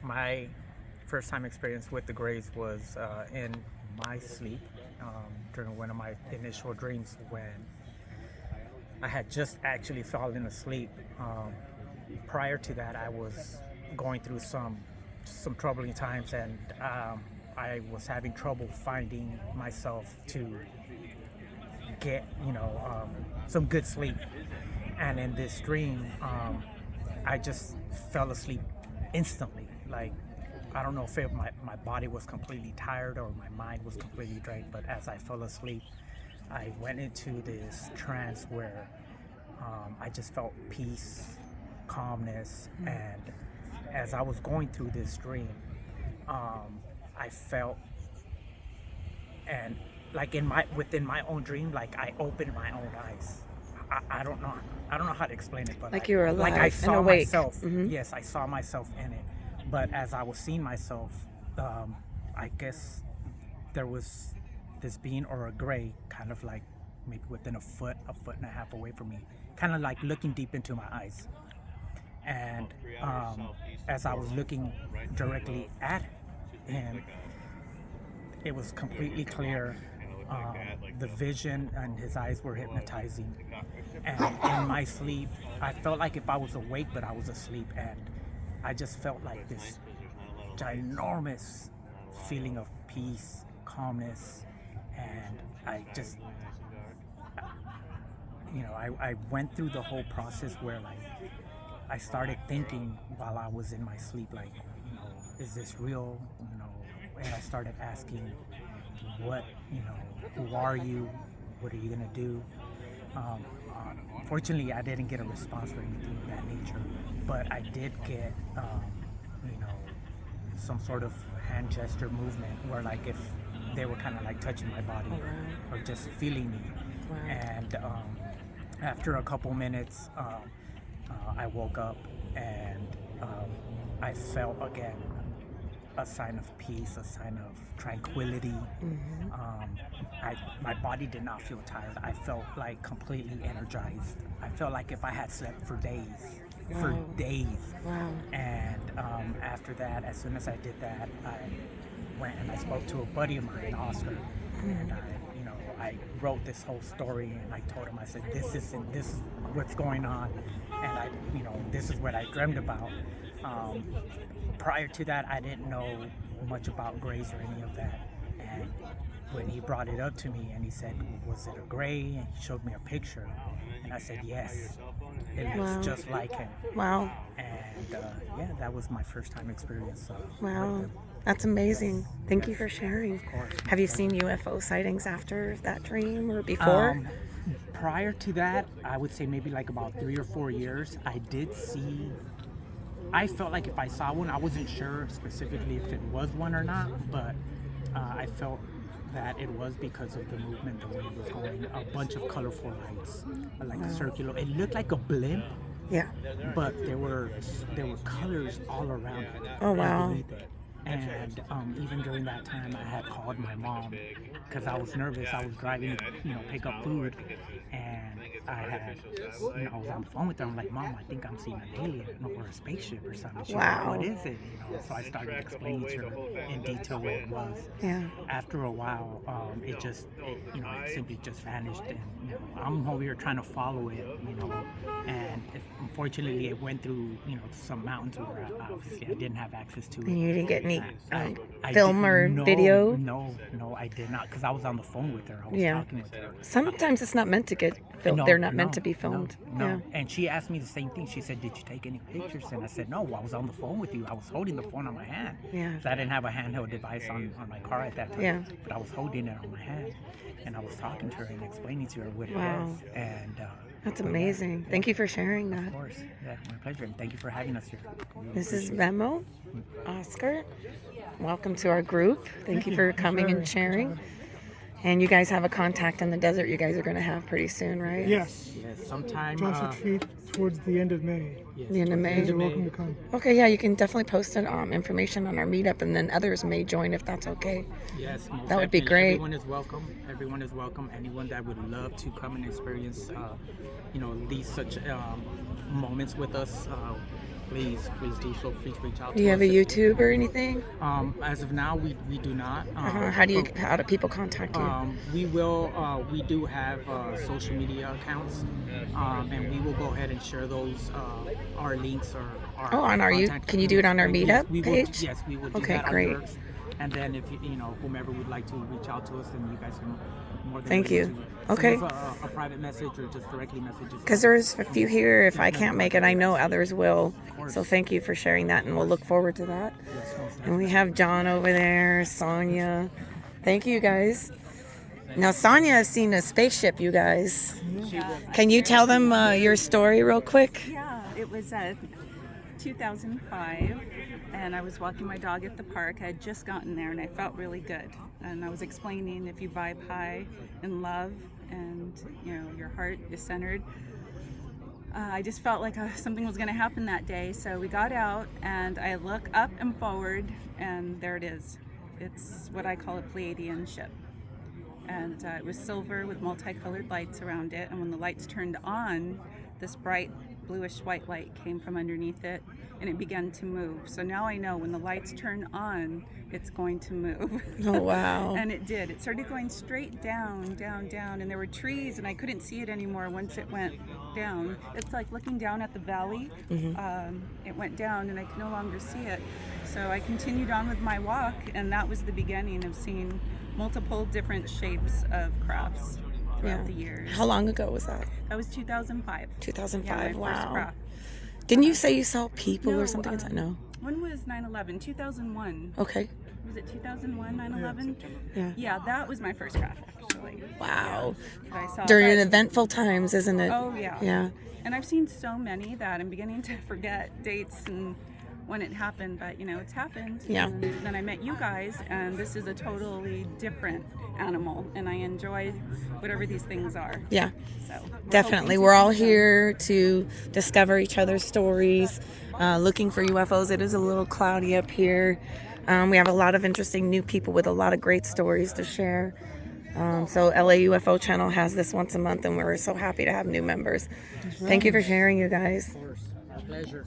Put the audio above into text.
my first time experience with the Greys was in my sleep during one of my initial dreams when I had just actually fallen asleep. Prior to that, I was going through some troubling times, and I was having trouble finding myself to get some good sleep. And in this dream, I just fell asleep instantly. Like, I don't know if my body was completely tired or my mind was completely drained, but as I fell asleep, I went into this trance where I just felt peace, calmness, and as I was going through this dream, I felt, and like within my own dream, like I opened my own eyes. I don't know how to explain it, but like you were alive, like I saw and awake. myself. Yes, I saw myself in it. But as I was seeing myself, I guess there was this being or a gray, kind of like maybe within a foot and a half away from me, kind of like looking deep into my eyes. And as I was looking directly at him, it was completely clear. The vision and his eyes were hypnotizing. And in my sleep, I felt like if I was awake, but I was asleep. And I just felt like this ginormous feeling of peace, calmness. And I just, I went through the whole process where like I started thinking while I was in my sleep, like, is this real? And I started asking, what, who are you? What are you gonna do? Fortunately, I didn't get a response or anything of that nature, but I did get, some sort of hand gesture movement where like if they were kind of like touching my body or just feeling me. And after a couple minutes, I woke up and I felt again a sign of peace, a sign of tranquility. My body did not feel tired. I felt like completely energized. I felt like if I had slept for days. Wow. And after that, as soon as I did that, I went and I spoke to a buddy of mine, Oscar, and I wrote this whole story, and I told him, I said, this is what's going on, and this is what I dreamed about. Prior to that, I didn't know much about grays or any of that. And when he brought it up to me and he said, was it a gray? And he showed me a picture. And I said, yes, it looks just like him. Wow. And that was my first time experience. Wow. That's amazing. Thank you for sharing. Of course. Have you seen UFO sightings after that dream or before? Prior to that, I would say maybe like about 3 or 4 years, I did see. I felt like if I saw one, I wasn't sure specifically if it was one or not, but I felt that it was because of the movement, the way it was going. A bunch of colorful lights, like a circular. It looked like a blimp. Yeah. But there were colors all around it. Oh wow. Underneath it. And even during that time, I had called my mom because I was nervous. I was driving, pick up food, and I was on the phone with her. I'm like, Mom, I think I'm seeing an alien or a spaceship or something. She's like, what is it? So I started explaining to her in detail what it was. Yeah. After a while, it simply just vanished, and I'm over here trying to follow it, and unfortunately, it went through, some mountains where obviously I didn't have access to it. And you didn't get any film or video? No, I did not, because I was on the phone with her. I was talking with her. Sometimes it's not meant to get filmed. They're not meant to be filmed. No. Yeah. And she asked me the same thing. She said, did you take any pictures? And I said, no, I was on the phone with you. I was holding the phone on my hand. Yeah. So I didn't have a handheld device on my car at that time. Yeah. But I was holding it on my hand. And I was talking to her and explaining to her what it was. And that's amazing. Thank you for sharing that. Of course. Yeah, my pleasure. And thank you for having us here. This is Memo, Oscar. Welcome to our group. Thank you for coming and sharing. And you guys have a contact in the desert you guys are going to have pretty soon, right? Yes. Sometime. Towards the end of May. Yes. The end of May. You're welcome to come. Okay, yeah, you can definitely post information on our meetup, and then others may join if that's okay. Yes, most that would be definitely. great. Everyone is welcome. Everyone is welcome. Anyone that would love to come and experience, these such moments with us. please do so. Please reach out Do you to have us. a YouTube or anything? As of now, we do not. How do people contact you? We do have social media accounts, and we will go ahead and share those, our links or our On our contact. can you do it on our meetup page? Yes, we will do Okay, that great. on yours. And then if whomever would like to reach out to us, then you guys can more than Thank ready you. to Okay. send us a private message or just directly message us. Because there's a few here. If I can't make it, I know others will. So thank you for sharing that, and we'll look forward to that. And we have John over there, Sonia. Thank you guys. Now Sonia has seen a spaceship, you guys. Can you tell them your story real quick? Yeah, it was 2005, and I was walking my dog at the park. I had just gotten there, and I felt really good. And I was explaining if you vibe high in love, and your heart is centered. I just felt like something was going to happen that day. So we got out, and I look up and forward, and there it is. It's what I call a Pleiadian ship. And it was silver with multicolored lights around it. And when the lights turned on, this bright bluish white light came from underneath it, and it began to move. So now I know when the lights turn on, it's going to move. Oh, wow. And it did. It started going straight down, down, down, and there were trees, and I couldn't see it anymore once it went down. It's like looking down at the valley. It went down, and I could no longer see it. So I continued on with my walk, and that was the beginning of seeing multiple different shapes of crafts throughout the years. How long ago was that? That was 2005. 2005. Yeah, my first Wow. craft. Didn't you say you saw people No, or something? No. When was 9/11? 2001. Okay. Was it 2001, 9/11? Yeah. Yeah, that was my first craft, actually. Wow. Yeah, I saw During that. eventful times, isn't it? Oh, yeah. Yeah. And I've seen so many that I'm beginning to forget dates and when it happened, but it's happened. Yeah. And then I met you guys, and this is a totally different animal, and I enjoy whatever these things are. Yeah. So Definitely. hoping to We're all see them. here to discover each other's stories, looking for UFOs. It is a little cloudy up here. We have a lot of interesting new people with a lot of great stories to share. So LA UFO channel has this once a month, and we're so happy to have new members. Thank you for sharing, you guys. Our pleasure.